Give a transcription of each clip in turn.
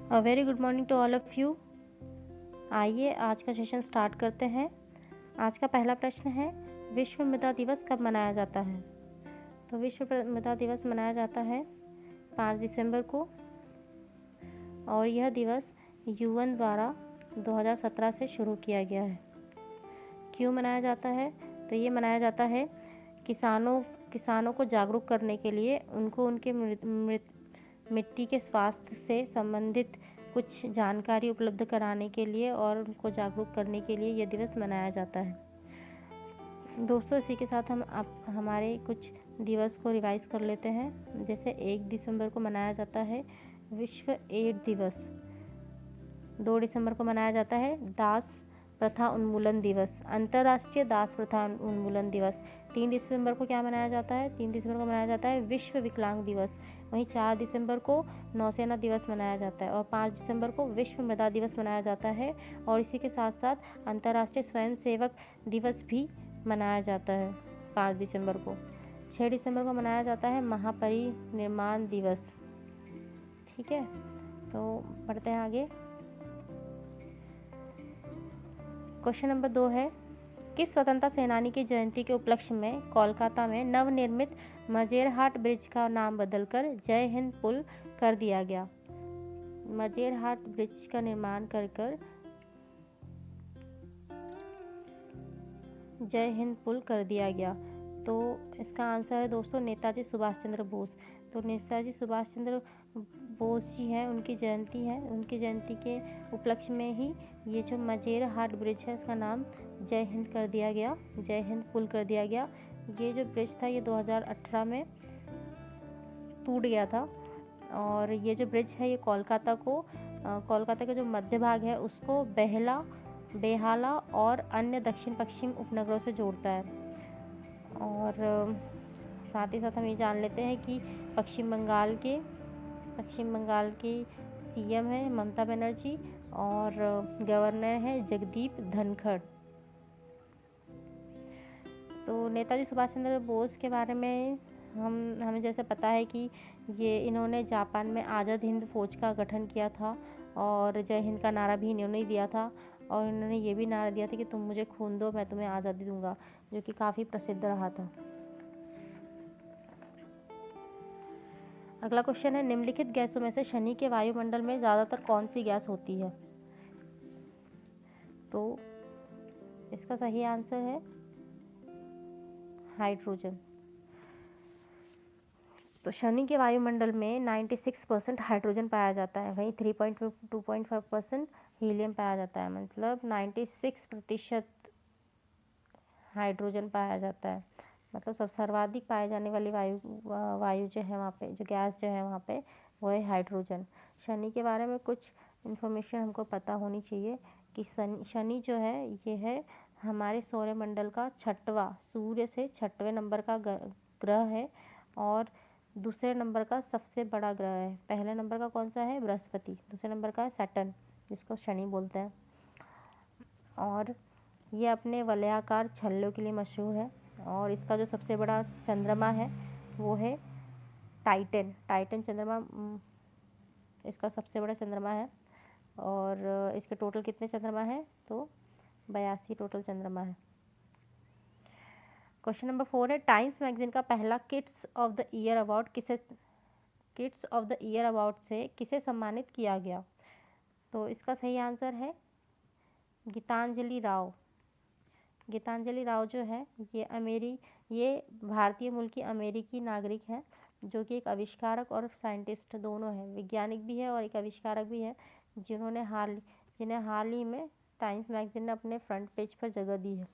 Very good morning to all of you. आइए आज का सेशन स्टार्ट करते हैं। आज का पहला प्रश्न है, विश्व मृदा दिवस कब मनाया जाता है? तो विश्व मृदा दिवस मनाया जाता है 5 दिसंबर को, और यह दिवस यूएन द्वारा 2017 से शुरू किया गया है। क्यों मनाया जाता है? तो ये मनाया जाता है किसानों को जागरूक करने के लिए, उनको उनके मिट्टी के स्वास्थ्य से संबंधित कुछ जानकारी उपलब्ध कराने के लिए और उनको जागरूक करने के लिए यह दिवस मनाया जाता है। दोस्तों, इसी के साथ हम हमारे कुछ दिवस को रिवाइज कर लेते हैं। जैसे 1 दिसंबर को मनाया जाता है विश्व एड्स दिवस। 2 दिसंबर को मनाया जाता है दास प्रथा उन्मूलन दिवस, अंतर्राष्ट्रीय दास प्रथा उन्मूलन दिवस। 3 दिसंबर को क्या मनाया जाता है? 3 दिसंबर को मनाया जाता है विश्व विकलांग दिवस। वहीं 4 दिसंबर को नौसेना दिवस मनाया जाता है और 5 दिसंबर को विश्व मृदा दिवस मनाया जाता है। और इसी के साथ साथ अंतर्राष्ट्रीय स्वयंसेवक दिवस भी मनाया जाता है 5 दिसंबर को। 6 दिसंबर को मनाया जाता है महापरिनिर्वाण दिवस। ठीक है, तो पढ़ते हैं आगे। क्वेश्चन नंबर 2 है, किस स्वतंत्रता सेनानी की जयंती के उपलक्ष्य में कोलकाता में नवनिर्मित मजेरहाट ब्रिज का नाम बदलकर जय हिंद पुल कर दिया गया? मजेरहाट ब्रिज का निर्माण कर जय हिंद पुल कर दिया गया। तो इसका आंसर है दोस्तों नेताजी सुभाष चंद्र बोस। तो नेताजी सुभाष चंद्र बोस जी हैं, उनकी जयंती है। उनकी जयंती के उपलक्ष्य में ही ये जो मजेरहाट ब्रिज है इसका नाम जय हिंद कर दिया गया, जय हिंद पुल कर दिया गया। ये जो ब्रिज था ये 2018 में टूट गया था। और ये जो ब्रिज है ये कोलकाता के जो मध्य भाग है उसको बेहाला और अन्य दक्षिण पश्चिम उपनगरों से जोड़ता है। और साथ ही साथ हम ये जान लेते हैं कि पश्चिम बंगाल के सीएम है ममता बनर्जी और गवर्नर है जगदीप धनखड़। तो नेताजी सुभाष चंद्र बोस के बारे में हमें जैसे पता है कि इन्होंने जापान में आज़ाद हिंद फौज का गठन किया था और जय हिंद का नारा भी इन्होंने ही दिया था। और इन्होंने ये भी नारा दिया था कि तुम मुझे खून दो मैं तुम्हें आज़ादी दूंगा, जो कि काफ़ी प्रसिद्ध रहा था। अगला क्वेश्चन है, निम्नलिखित गैसों में से शनि के वायुमंडल में ज़्यादातर कौन सी गैस होती है? तो इसका सही आंसर है हाइड्रोजन। तो शनि के वायुमंडल में 96% हाइड्रोजन पाया जाता है, वहीं 2.5% हीलियम पाया जाता है। मतलब 96% हाइड्रोजन पाया जाता है। मतलब सब सर्वाधिक पाए जाने वाली वायु जो है वहाँ पे, जो गैस जो है वहाँ पे, वो है हाइड्रोजन। शनि के बारे में कुछ इन्फॉर्मेशन हमको पता होनी चाहिए कि शनि जो है ये है हमारे सौरमंडल का सूर्य से 6वें नंबर का ग्रह है और दूसरे नंबर का सबसे बड़ा ग्रह है। पहले नंबर का कौन सा है? बृहस्पति। दूसरे नंबर का है सैटर्न, जिसको शनि बोलते हैं। और ये अपने वलयाकार छल्लों के लिए मशहूर है। और इसका जो सबसे बड़ा चंद्रमा है वो है टाइटन चंद्रमा इसका सबसे बड़ा चंद्रमा है। और इसके टोटल कितने चंद्रमा है? तो 82 टोटल चंद्रमा है। क्वेश्चन नंबर 4 है, टाइम्स मैगजीन का पहला kids of the year award से किसे सम्मानित किया गया? तो इसका सही आंसर है गीतांजलि राव जो है ये भारतीय मूल की अमेरिकी नागरिक हैं, जो कि एक आविष्कारक और साइंटिस्ट दोनों हैं, वैज्ञानिक भी है और एक आविष्कारक भी है, जिन्हें हाल ही में टाइम्स मैगजीन ने अपने फ्रंट पेज पर जगह दी है।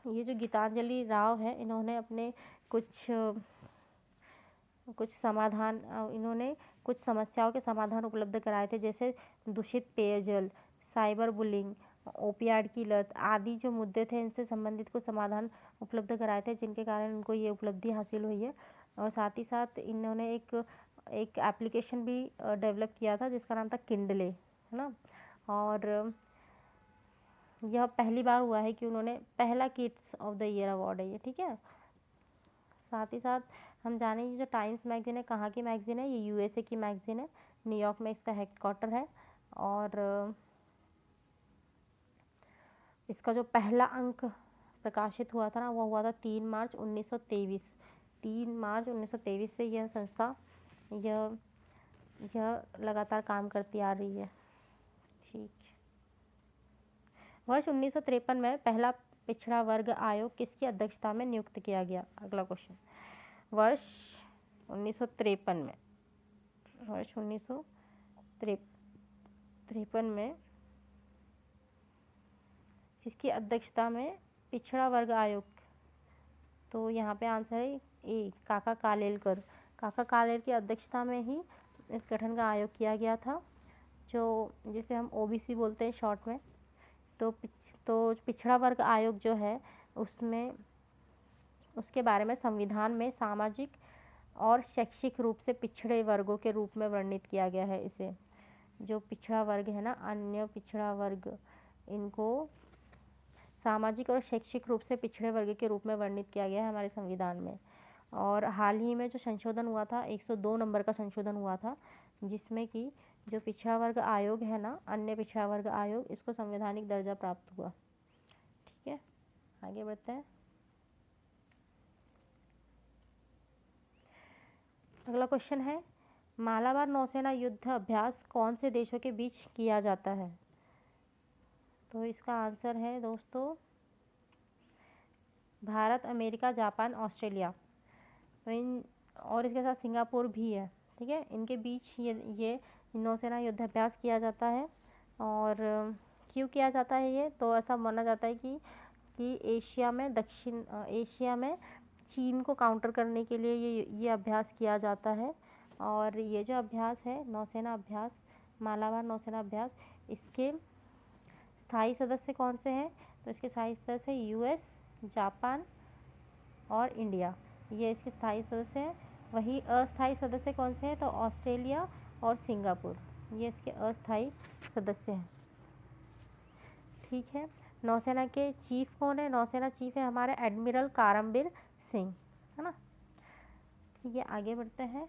ये जो गीतांजलि राव है इन्होंने अपने इन्होंने कुछ समस्याओं के समाधान उपलब्ध कराए थे, जैसे दूषित पेयजल, साइबर बुलिंग, ओपियाइड की लत आदि जो मुद्दे थे, इनसे संबंधित कुछ समाधान उपलब्ध कराए थे, जिनके कारण उनको ये उपलब्धि हासिल हुई है। और साथ ही साथ इन्होंने एक एप्लीकेशन भी डेवलप किया था जिसका नाम था किंडले, है ना। और यह पहली बार हुआ है कि उन्होंने पहला kids of the year award है ये, ठीक है। साथ ही साथ हम जाने ये जो टाइम्स मैगज़ीन है कहाँ की मैगज़ीन है, ये यूएसए की मैगज़ीन है, न्यूयॉर्क में इसका हेडक्वार्टर है। और इसका जो पहला अंक प्रकाशित हुआ था ना वो हुआ था 3 मार्च 1923। 3 मार्च 1923 से यह संस्था यह लगातार काम करती आ रही है। ठीक। वर्ष 1953 में पहला पिछड़ा वर्ग आयोग किसकी अध्यक्षता में नियुक्त किया गया? अगला क्वेश्चन। वर्ष 1953 में किसकी अध्यक्षता में पिछड़ा वर्ग आयोग? तो यहाँ पे आंसर है ए, काका कालेलकर। काका कालेलकर की अध्यक्षता में ही इस गठन का आयोग किया गया था, जो जिसे हम ओबीसी बोलते हैं शॉर्ट में। तो पिछड़ा वर्ग आयोग जो है उसमें उसके बारे में संविधान में सामाजिक और शैक्षिक रूप से पिछड़े वर्गों के रूप में वर्णित किया गया है। इसे जो पिछड़ा वर्ग है ना, अन्य पिछड़ा वर्ग, इनको सामाजिक और शैक्षिक रूप से पिछड़े वर्ग के रूप में वर्णित किया गया है हमारे संविधान में। और हाल ही में जो संशोधन हुआ था 102 नंबर का संशोधन हुआ था, जिसमें कि जो पिछड़ा वर्ग आयोग है ना, अन्य पिछड़ा वर्ग आयोग, इसको संवैधानिक दर्जा प्राप्त हुआ। ठीक है, आगे बढ़ते हैं। अगला क्वेश्चन है, मालाबार नौसेना युद्ध अभ्यास कौन से देशों के बीच किया जाता है? तो इसका आंसर है दोस्तों भारत, अमेरिका, जापान, ऑस्ट्रेलिया। तो और इसके साथ सिंगापुर भी है। ठीक है, इनके बीच ये नौसेना युद्ध अभ्यास किया जाता है। और क्यों किया जाता है ये? तो ऐसा माना जाता है कि एशिया में चीन को काउंटर करने के लिए ये अभ्यास किया जाता है। और ये जो अभ्यास है नौसेना अभ्यास, मालाबार नौसेना अभ्यास, इसके स्थायी सदस्य कौन से हैं? तो इसके स्थायी सदस्य यूएस, जापान और इंडिया, ये इसके स्थायी सदस्य हैं। वही अस्थायी सदस्य कौन से हैं? तो ऑस्ट्रेलिया और सिंगापुर, ये इसके अस्थायी सदस्य हैं। ठीक है, नौसेना के चीफ कौन है? नौसेना चीफ है हमारे एडमिरल करमबीर सिंह, है ना। ठीक है, आगे बढ़ते हैं।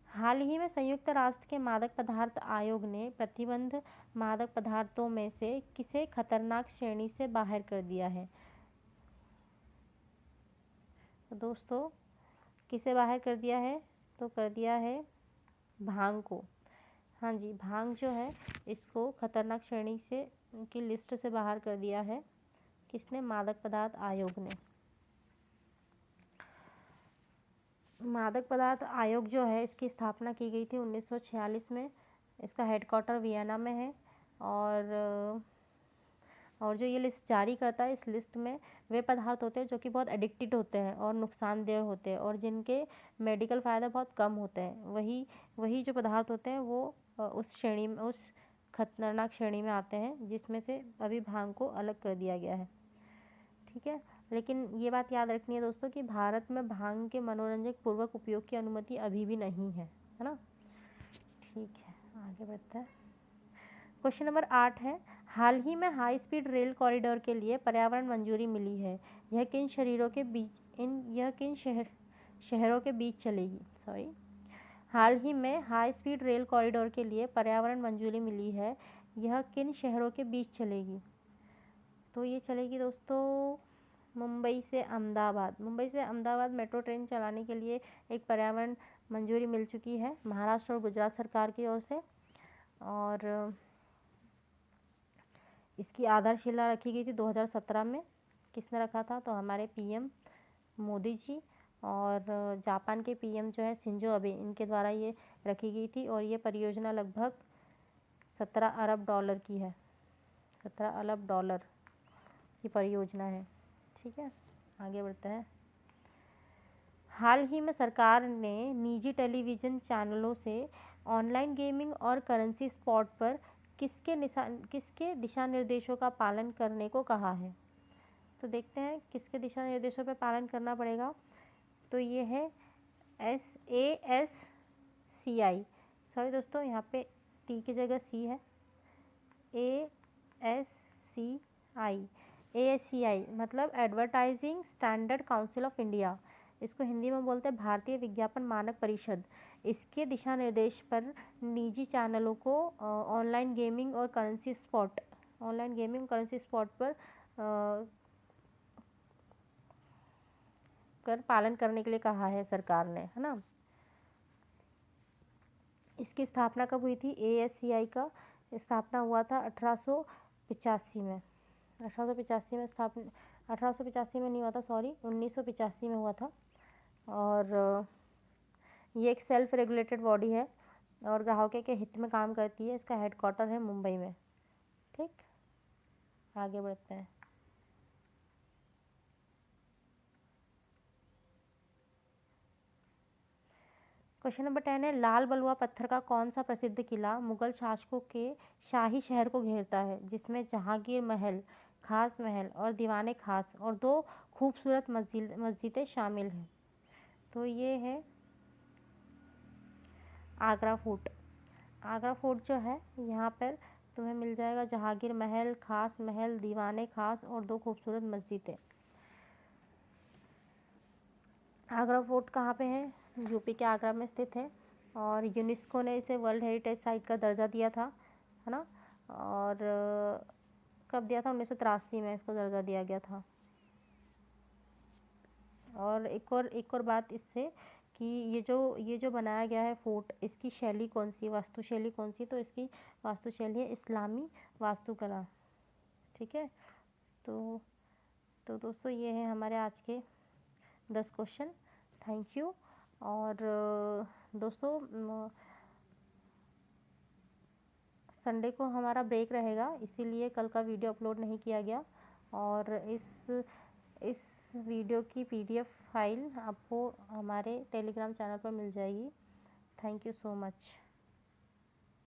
हाल ही में संयुक्त राष्ट्र के मादक पदार्थ आयोग ने प्रतिबंध मादक पदार्थों में से किसे खतरनाक श्रेणी से बाहर कर दिया है? तो दोस्तों किसे बाहर कर दिया है? तो कर दिया है भांग को। हाँ जी, भांग जो है इसको खतरनाक श्रेणी से की लिस्ट से बाहर कर दिया है। किसने? मादक पदार्थ आयोग ने। मादक पदार्थ आयोग जो है इसकी स्थापना की गई थी 1946 में। इसका हेडक्वार्टर वियना में है। और जो ये लिस्ट जारी करता है, इस लिस्ट में वे पदार्थ होते हैं जो कि बहुत एडिक्टिव होते हैं और नुकसानदेह होते हैं और जिनके मेडिकल फ़ायदा बहुत कम होते हैं। वही जो पदार्थ होते हैं वो उस खतरनाक श्रेणी में आते हैं, जिसमें से अभी भांग को अलग कर दिया गया है। ठीक है, लेकिन ये बात याद रखनी है दोस्तों कि भारत में भांग के मनोरंजक पूर्वक उपयोग की अनुमति अभी भी नहीं है ना। ठीक है, आगे बढ़ते हैं। क्वेश्चन नंबर 8 है, हाल ही में हाई स्पीड रेल कॉरिडोर के लिए पर्यावरण मंजूरी मिली है, यह किन शहरों के बीच चलेगी? हाल ही में हाई स्पीड रेल कॉरिडोर के लिए पर्यावरण मंजूरी मिली है, यह किन शहरों के बीच चलेगी? तो ये चलेगी दोस्तों मुंबई से अहमदाबाद मेट्रो ट्रेन चलाने के लिए एक पर्यावरण मंजूरी मिल चुकी है महाराष्ट्र और गुजरात सरकार की ओर से। और इसकी आधारशिला रखी गई थी 2017 में। किसने रखा था? तो हमारे पीएम मोदी जी और जापान के पीएम जो है शिंजो अबे, इनके द्वारा ये रखी गई थी। और ये परियोजना लगभग 17 अरब डॉलर की है। 17 अरब डॉलर की परियोजना है। ठीक है, आगे बढ़ते हैं। हाल ही में सरकार ने निजी टेलीविज़न चैनलों से ऑनलाइन गेमिंग और करेंसी स्पॉट पर किसके दिशा निर्देशों का पालन करने को कहा है? तो देखते हैं किसके दिशा निर्देशों पर पालन करना पड़ेगा। तो ये है ASCI, सॉरी दोस्तों यहाँ पे टी की जगह सी है। ASCI मतलब advertising standard council of India. इसको हिंदी में बोलते हैं भारतीय विज्ञापन मानक परिषद। इसके दिशा निर्देश पर निजी चैनलों को ऑनलाइन गेमिंग और करेंसी स्पॉट पर कर पालन करने के लिए कहा है सरकार ने, है ना। इसकी स्थापना कब हुई थी? ASCI का स्थापना हुआ था 1885 में। 1885 में स्थापना, 1885 में नहीं हुआ था, सॉरी, 1985 में हुआ था। और ये एक सेल्फ रेगुलेटेड बॉडी है और ग्राहकों के हित में काम करती है। इसका हेडक्वार्टर है मुंबई में। ठीक, आगे बढ़ते हैं। क्वेश्चन नंबर 10 है, लाल बलुआ पत्थर का कौन सा प्रसिद्ध किला मुगल शासकों के शाही शहर को घेरता है, जिसमें जहांगीर महल, खास महल और दीवाने खास और 2 खूबसूरत मस्जिदें शामिल हैं? तो ये है आगरा फोर्ट। आगरा फोर्ट जो है, यहाँ पर तुम्हें मिल जाएगा जहांगीर महल, खास महल, दीवाने खास और 2 खूबसूरत मस्जिदें। आगरा फोर्ट कहाँ पे है? यूपी के आगरा में स्थित है और यूनेस्को ने इसे वर्ल्ड हेरिटेज साइट का दर्जा दिया था, है ना। और कब दिया था? 1983 में इसको दर्जा दिया गया था। और एक और बात इससे कि ये जो बनाया गया है फोर्ट, इसकी शैली कौन सी, वास्तुशैली कौन सी? तो इसकी वास्तुशैली है इस्लामी वास्तुकला। ठीक है, तो दोस्तों ये है हमारे आज के 10 क्वेश्चन। Thank you. और दोस्तों संडे को हमारा ब्रेक रहेगा, इसीलिए कल का वीडियो अपलोड नहीं किया गया। और इस वीडियो की PDF फाइल आपको हमारे टेलीग्राम चैनल पर मिल जाएगी। Thank you so much.